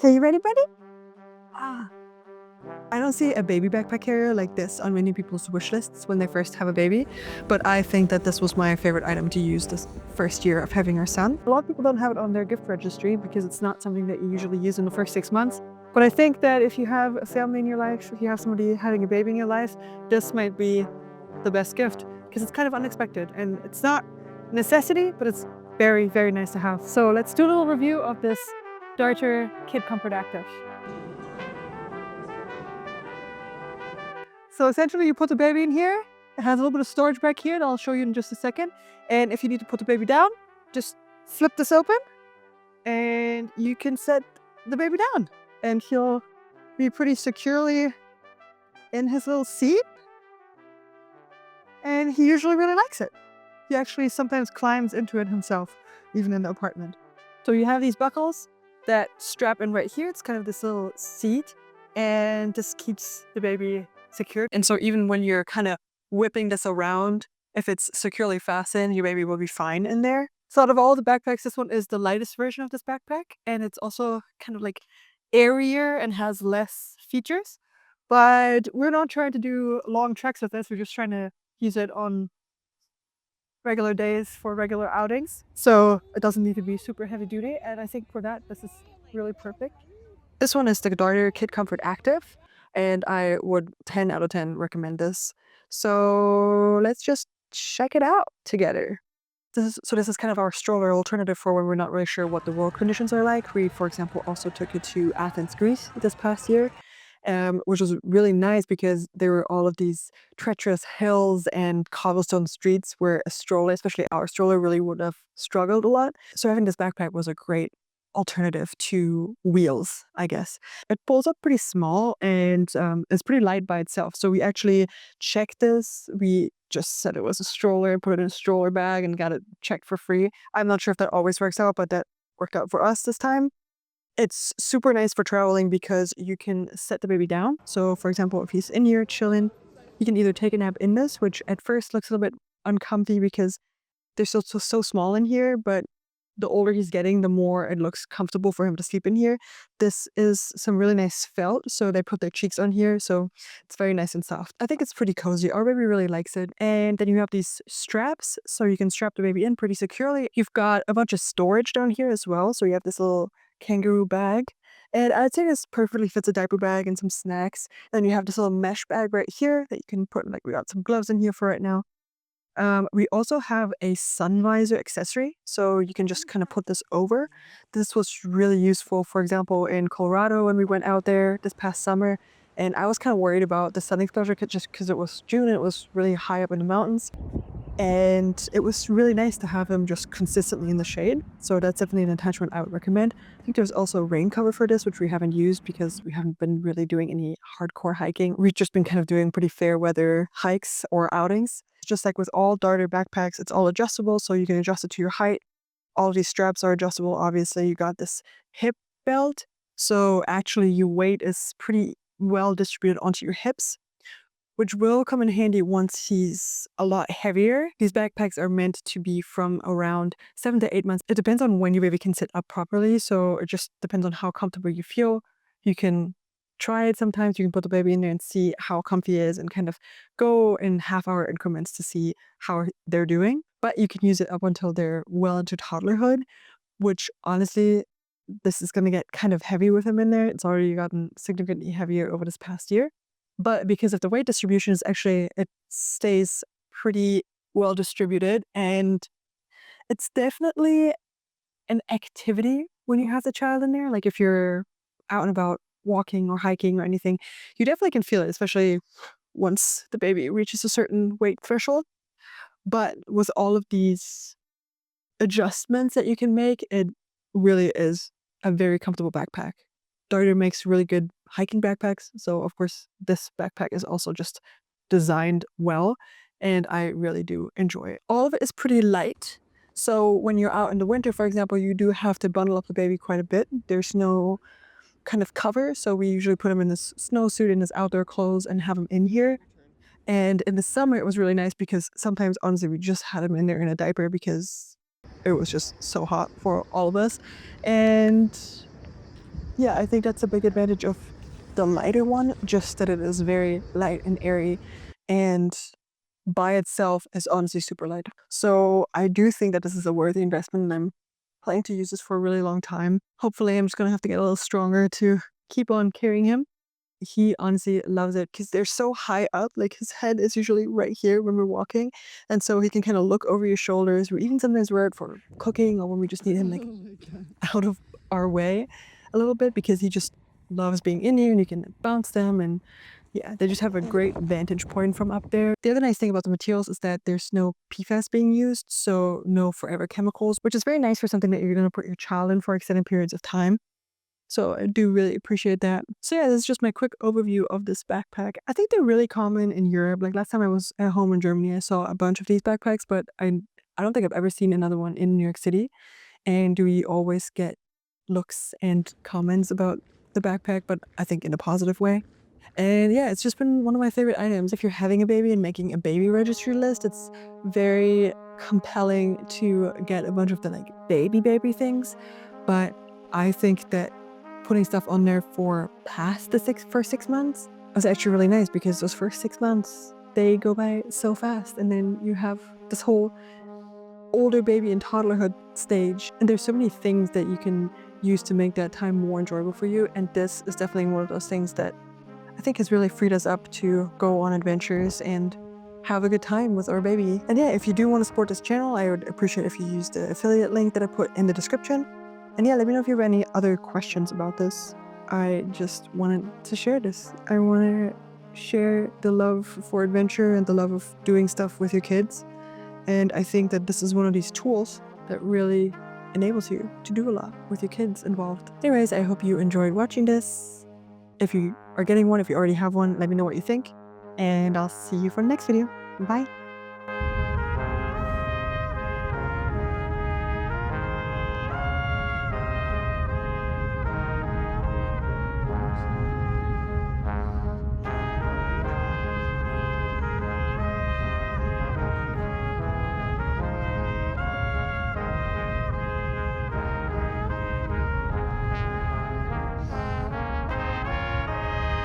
Okay, you ready, buddy? Ah. I don't see a baby backpack carrier like this on many people's wish lists when they first have a baby, but I think that this was my favorite item to use this first year of having our son. A lot of people don't have it on their gift registry because it's not something that you usually use in the first 6 months. But I think that if you have a family in your life, if you have somebody having a baby in your life, this might be the best gift because it's kind of unexpected and it's not a necessity, but it's very, very nice to have. So let's do a little review of this Deuter Kid Active. So essentially you put the baby in here. It has a little bit of storage back here that I'll show you in just a second. And if you need to put the baby down, just flip this open and you can set the baby down. And he'll be pretty securely in his little seat. And he usually really likes it. He actually sometimes climbs into it himself, even in the apartment. So you have these buckles that strap in right here. It's kind of this little seat, and this keeps the baby secured. And so even when you're kind of whipping this around, if it's securely fastened, your baby will be fine in there. So out of all the backpacks, this one is the lightest version of this backpack, and it's also kind of like airier and has less features. But we're not trying to do long treks with this. We're just trying to use it on regular days for regular outings. So it doesn't need to be super heavy duty. And I think for that, this is really perfect. This one is the Deuter Kid Active, and I would 10 out of 10 recommend this. So let's just check it out together. This is kind of our stroller alternative for when we're not really sure what the road conditions are like. We, for example, also took it to Athens, Greece this past year, which was really nice because there were all of these treacherous hills and cobblestone streets where a stroller, especially our stroller, really would have struggled a lot. So having this backpack was a great alternative to wheels, I guess. It pulls up pretty small and it's pretty light by itself. So we actually checked this. We just said it was a stroller, put it in a stroller bag and got it checked for free. I'm not sure if that always works out, but that worked out for us this time. It's super nice for traveling because you can set the baby down. So for example, if he's in here chilling, you can either take a nap in this, which at first looks a little bit uncomfy because they're so small in here, but the older he's getting, the more it looks comfortable for him to sleep in here. This is some really nice felt, so they put their cheeks on here, so it's very nice and soft. I think it's pretty cozy. Our baby really likes it. And then you have these straps, so you can strap the baby in pretty securely. You've got a bunch of storage down here as well, so you have this little kangaroo bag. And I'd say this perfectly fits a diaper bag and some snacks. Then you have this little mesh bag right here that you can put, like we got some gloves in here for right now. We also have a sun visor accessory, so you can just kind of put this over. This was really useful, for example, in Colorado when we went out there this past summer, and I was kind of worried about the sun exposure just because it was June and it was really high up in the mountains. And it was really nice to have him just consistently in the shade. So that's definitely an attachment I would recommend. I think there's also a rain cover for this, which we haven't used because we haven't been really doing any hardcore hiking. We've just been kind of doing pretty fair weather hikes or outings. Just like with all Darter backpacks, it's all adjustable, so you can adjust it to your height. All of these straps are adjustable, obviously. You got this hip belt, so actually your weight is pretty well distributed onto your hips, which will come in handy once he's a lot heavier. These backpacks are meant to be from around 7 to 8 months. It depends on when your baby can sit up properly, so it just depends on how comfortable you feel. You can try it sometimes. You can put the baby in there and see how comfy it is and kind of go in half-hour increments to see how they're doing. But you can use it up until they're well into toddlerhood, which honestly, this is going to get kind of heavy with him in there. It's already gotten significantly heavier over this past year. But because of the weight distribution, it stays pretty well distributed, and it's definitely an activity when you have the child in there. Like if you're out and about walking or hiking or anything, you definitely can feel it, especially once the baby reaches a certain weight threshold. But with all of these adjustments that you can make, it really is a very comfortable backpack. Darter makes really good hiking backpacks, so of course this backpack is also just designed well, and I really do enjoy it. All of it is pretty light, so when you're out in the winter, for example, you do have to bundle up the baby quite a bit. There's no kind of cover, so we usually put him in this snowsuit and his outdoor clothes and have him in here. And in the summer it was really nice because sometimes honestly we just had him in there in a diaper because it was just so hot for all of us. And Yeah, I think that's a big advantage of the lighter one, just that it is very light and airy, and by itself is honestly super light. So I do think that this is a worthy investment, and I'm planning to use this for a really long time. Hopefully, I'm just gonna have to get a little stronger to keep on carrying him. He honestly loves it because they're so high up. Like his head is usually right here when we're walking, and so he can kind of look over your shoulders. Or even sometimes wear it for cooking, or when we just need him like out of our way a little bit, because he just loves being in here and you can bounce them, and yeah, they just have a great vantage point from up there. The other nice thing about the materials is that there's no PFAS being used, so no forever chemicals, which is very nice for something that you're going to put your child in for extended periods of time. So I do really appreciate that. So yeah, this is just my quick overview of this backpack. I think they're really common in Europe. Like last time I was at home in Germany, I saw a bunch of these backpacks, but I don't think I've ever seen another one in New York City. And we always get looks and comments about the backpack, but I think in a positive way. And yeah, it's just been one of my favorite items. If you're having a baby and making a baby registry list, it's very compelling to get a bunch of the like baby things. But I think that putting stuff on there for past the first 6 months was actually really nice, because those first 6 months, they go by so fast. And then you have this whole older baby and toddlerhood stage. And there's so many things that you can use to make that time more enjoyable for you. And this is definitely one of those things that I think has really freed us up to go on adventures and have a good time with our baby. And yeah, if you do want to support this channel, I would appreciate if you use the affiliate link that I put in the description. And yeah, let me know if you have any other questions about this. I just wanted to share this. I want to share the love for adventure and the love of doing stuff with your kids. And I think that this is one of these tools that really enables you to do a lot with your kids involved. Anyways, I hope you enjoyed watching this. If you are getting one, if you already have one, let me know what you think. And I'll see you for the next video. Bye.